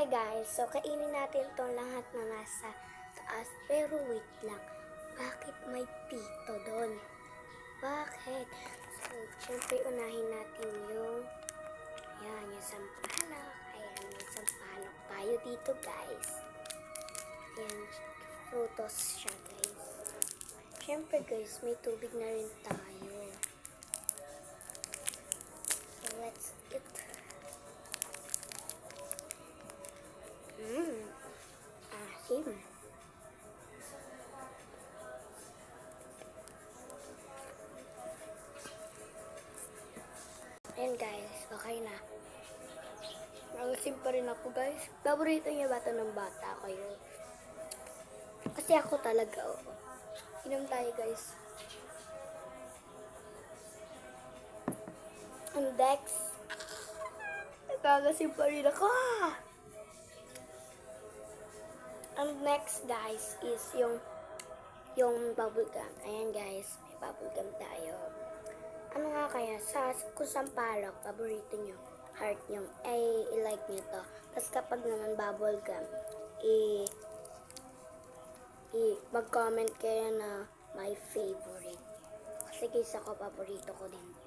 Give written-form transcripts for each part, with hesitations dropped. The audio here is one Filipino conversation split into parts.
Okay guys, so kainin natin itong lahat na nasa taas. Pero wait lang, bakit may pito doon? Bakit? So, syempre unahin natin yung sampalok. Ayan, yung sampalok tayo dito guys. Ayan, frutos siya guys. Syempre guys, may tubig na rin tayo. So, let's eat. Asim. Ayan guys, okay na. Nakasim pa rin ako guys. Paborito niya ba ito ng bata kayo? Kasi ako talaga, oo. Inom tayo guys. Ang Dex. Nakakasim pa rin ako. Ang next guys is yung bubblegum. Ayan guys, may bubblegum tayo. Ano nga kaya, kung sampalok, paborito nyo, heart nyo, ay i-like nyo to. Tapos kapag naman bubblegum, mag-comment kayo na my favorite. Kasi guys ako, paborito ko din to.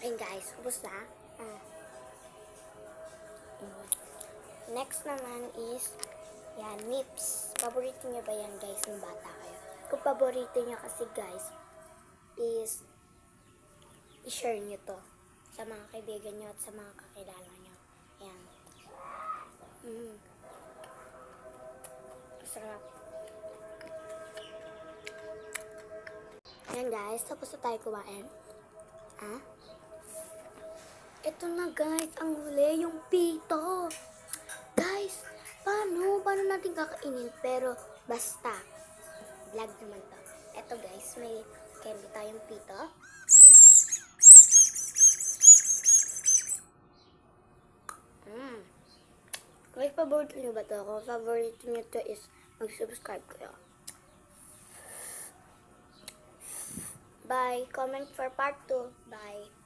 Ayun guys, ubos na. Next naman is, yan, nips. Paborito niyo ba yan guys, ng bata kayo? Kung paborito niyo kasi guys, is, i-share niyo to sa mga kaibigan niyo at sa mga kakilala niyo. Ayan. Sarap. Ayan guys, tapos na tayo kumain. Ito na guys, ang huli, yung pito. Guys, paano natin kakainin? Pero basta, vlog naman to. Ito guys, may candy tayong pito. Guys, paborito nyo ba to? Kung paborito nyo to is mag-subscribe kayo. Bye. Comment for part 2. Bye.